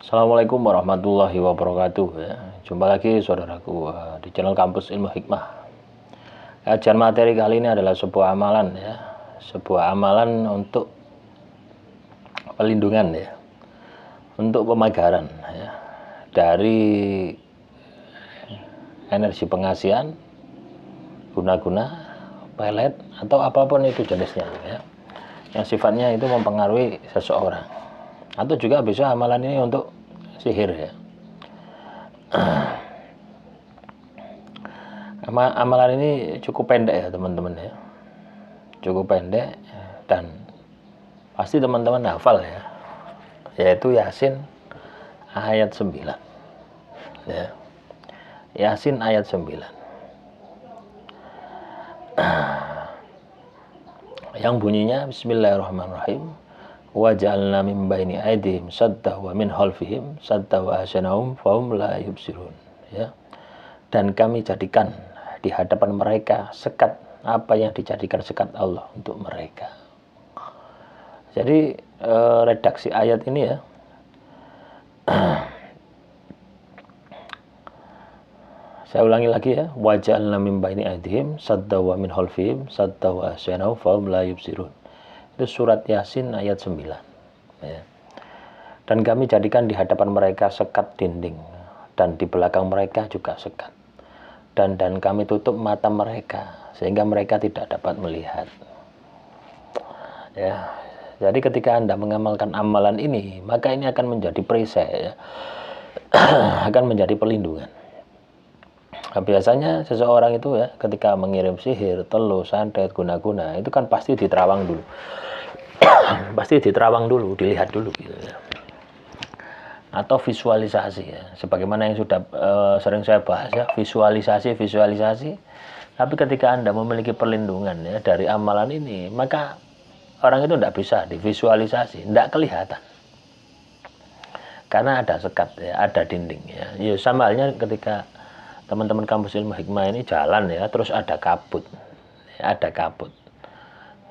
Assalamualaikum warahmatullahi wabarakatuh ya. Jumpa lagi saudaraku di channel Kampus Ilmu Hikmah. Kajian materi kali ini adalah sebuah amalan ya. Sebuah amalan untuk pelindungan ya. Untuk pemagaran ya. Dari energi pengasihan, guna-guna, pelet atau apapun itu jenisnya ya. Yang sifatnya itu mempengaruhi seseorang. Atau juga bisa amalan ini untuk sihir ya. Amalan ini cukup pendek ya teman-teman ya. Cukup pendek dan pasti teman-teman hafal ya. Yaitu Yasin ayat 9 ya. Yasin ayat 9 yang bunyinya Bismillahirrahmanirrahim. Wa ja'alna min baini aydihim sadda wa min khalfihim sadda wa ahsanahum fahum la yubsirun ya. Dan kami jadikan di hadapan mereka sekat apa yang dijadikan sekat Allah untuk mereka. Jadi redaksi ayat ini ya saya ulangi lagi ya. Wa ja'alna min baini aydihim sadda wa min khalfihim sadda wa ahsanahum fahum la yubsirun. Itu surat Yasin ayat 9 ya. Dan kami jadikan di hadapan mereka sekat dinding dan di belakang mereka juga sekat, dan kami tutup mata mereka sehingga mereka tidak dapat melihat ya. Jadi ketika Anda mengamalkan amalan ini, maka ini akan menjadi perisai ya. Akan menjadi perlindungan. Nah, biasanya seseorang itu ya ketika mengirim sihir, telu, santet, guna-guna itu kan pasti diterawang dulu. Pasti diterawang dulu, dilihat dulu gitu ya. Atau visualisasi ya. Sebagaimana yang sudah sering saya bahas ya, visualisasi. Tapi ketika Anda memiliki perlindungan ya dari amalan ini, maka orang itu tidak bisa divisualisasi, tidak kelihatan. Karena ada sekat ya, ada dinding ya. Ya sama halnya ketika teman-teman Kampus Ilmu Hikmah ini jalan ya, terus ada kabut. Ya, ada kabut.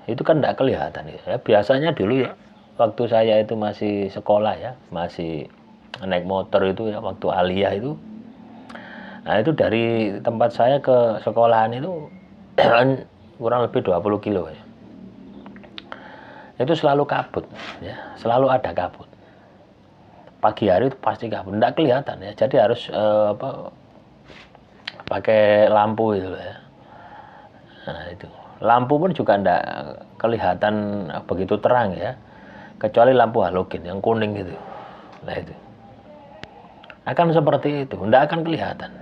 Itu kan tidak kelihatan ya. Biasanya dulu ya, waktu saya itu masih sekolah ya, masih naik motor itu ya, waktu aliyah itu. Nah itu dari tempat saya ke sekolahan itu kurang lebih 20 kilo ya. Itu selalu kabut ya, selalu ada kabut. Pagi hari itu pasti kabut, tidak kelihatan ya. Jadi harus pakai lampu itu ya. Nah itu. Lampu pun juga tidak kelihatan begitu terang ya, kecuali lampu halogen yang kuning gitu. Nah itu akan seperti itu, tidak akan kelihatan.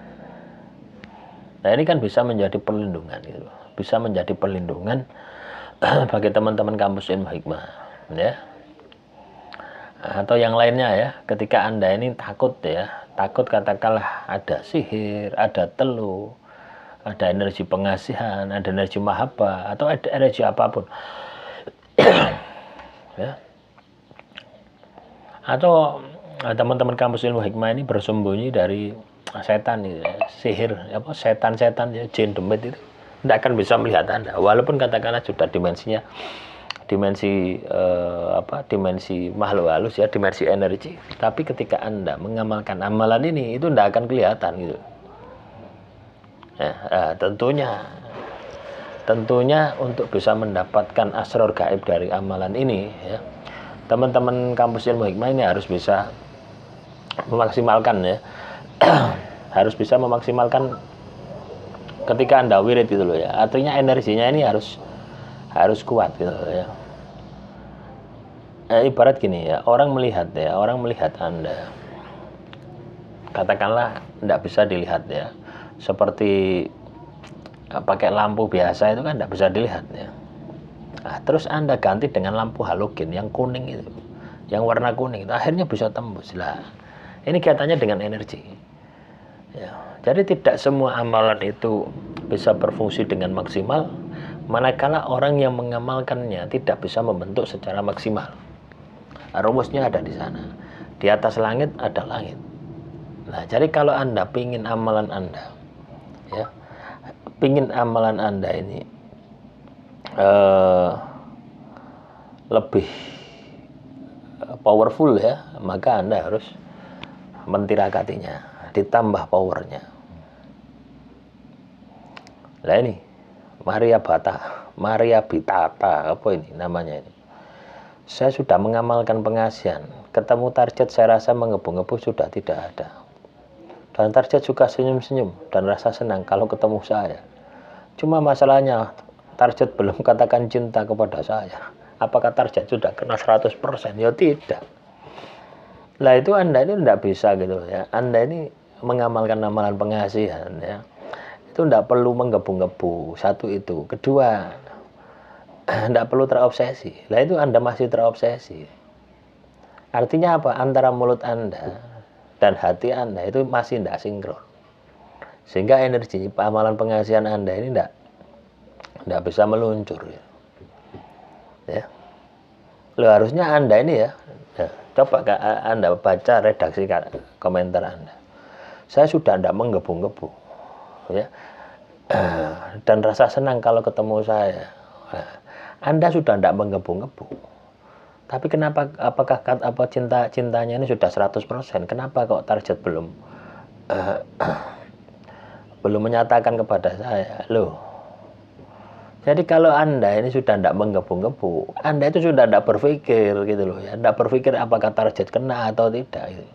Nah ini kan bisa menjadi perlindungan gitu, bisa menjadi perlindungan bagi teman-teman Kampus Ilmu Hikmah ya. Atau yang lainnya ya, ketika Anda ini takut ya, takut katakanlah ada sihir, ada telu, ada energi pengasihan, ada energi mahabbah, atau ada energi apapun ya. Atau teman-teman Kampus Ilmu Hikmah ini bersembunyi dari setan ya, sihir apa, setan-setan ya, jin demit itu tidak akan bisa melihat Anda, walaupun katakanlah sudah dimensi makhluk halus ya, dimensi energi. Tapi ketika Anda mengamalkan amalan ini, itu tidak akan kelihatan gitu. Tentunya untuk bisa mendapatkan asrar gaib dari amalan ini ya, teman-teman Kampus Ilmu Hikmah ini harus bisa memaksimalkan ya. Harus bisa memaksimalkan ketika Anda wirid gitu loh ya. Artinya energinya ini harus kuat gitu loh ya. Ibarat gini ya, orang melihat Anda, katakanlah tidak bisa dilihat ya, seperti pakai lampu biasa itu kan tidak bisa dilihat ya. Nah, terus Anda ganti dengan lampu halogen yang kuning itu, yang warna kuning itu, akhirnya bisa tembus lah. Ini kaitannya dengan energi ya. Jadi tidak semua amalan itu bisa berfungsi dengan maksimal, manakala orang yang mengamalkannya tidak bisa membentuk secara maksimal. Rumusnya ada di sana. Di atas langit ada langit. Nah, jadi kalau Anda pingin amalan Anda ya, pingin amalan Anda ini lebih powerful ya, maka Anda harus mentirakatinya, ditambah powernya. Nah ini Maria Bitata, apa ini namanya ini? Saya sudah mengamalkan pengasihan, ketemu target saya rasa menggebu-gebu sudah tidak ada. Dan target juga senyum-senyum dan rasa senang kalau ketemu saya. Cuma masalahnya target belum katakan cinta kepada saya. Apakah target sudah kena 100%? Ya tidak. Lah itu Anda ini tidak bisa gitu ya. Anda ini mengamalkan amalan pengasihan ya. Itu tidak perlu menggebu-gebu. Satu itu. Kedua, tidak perlu terobsesi. Lah itu Anda masih terobsesi. Artinya apa? Antara mulut Anda dan hati Anda itu masih tidak sinkron. Sehingga energi amalan pengasihan Anda ini tidak bisa meluncur. Ya. Loh, harusnya Anda ini ya, coba Anda baca redaksi komentar Anda. Saya sudah tidak menggebu-gebu. Ya. Dan rasa senang kalau ketemu saya. Anda sudah tidak menggebu-gebu. Tapi kenapa, apakah cintanya ini sudah 100%? Kenapa kok target belum menyatakan kepada saya? Loh. Jadi kalau Anda ini sudah tidak menggebu-gebu, Anda itu sudah tidak berpikir gitu loh ya. Tidak berpikir apakah target kena atau tidak gitu.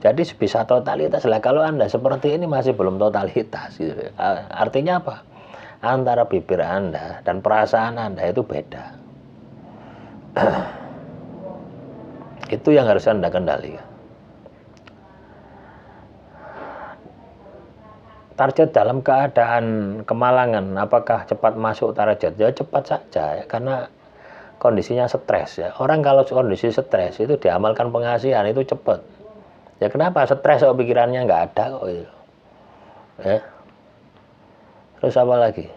Jadi bisa totalitas lah. Kalau Anda seperti ini masih belum totalitas gitu. Artinya apa? Antara bibir Anda dan perasaan Anda itu beda. Itu yang harus Anda kendalikan. Target dalam keadaan kemalangan, apakah cepat masuk target? Ya cepat saja ya, karena kondisinya stres ya. Orang kalau kondisi stres itu diamalkan pengasihan itu cepat. Ya kenapa? Stres kok pikirannya nggak ada kok itu. Ya. Terus apa lagi?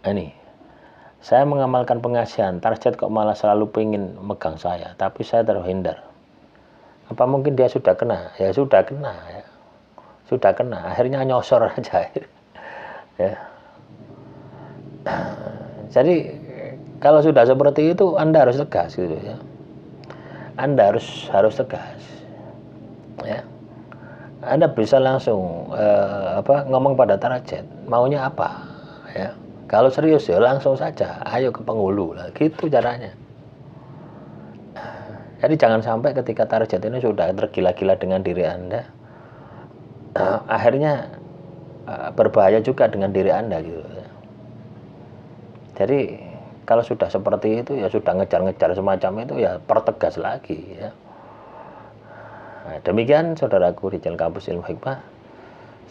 Ini, saya mengamalkan pengasihan, target kok malah selalu pengen megang saya, tapi saya terhindar. Apa mungkin dia sudah kena? Ya sudah kena ya. Sudah kena, akhirnya nyosor aja. Ya. Jadi kalau sudah seperti itu Anda harus tegas gitu ya. Anda harus tegas. Ya. Anda bisa langsung ngomong pada target, maunya apa? Ya. Kalau serius ya langsung saja, ayo ke penghulu lah, gitu caranya. Jadi jangan sampai ketika target ini sudah tergila-gila dengan diri Anda, akhirnya berbahaya juga dengan diri Anda gitu. Jadi kalau sudah seperti itu ya sudah ngejar-ngejar semacam itu ya pertegas lagi ya. Nah, demikian saudaraku di channel Kampus Ilmu Hikmah.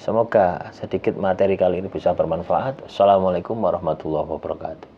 Semoga sedikit materi kali ini bisa bermanfaat. Assalamualaikum warahmatullahi wabarakatuh.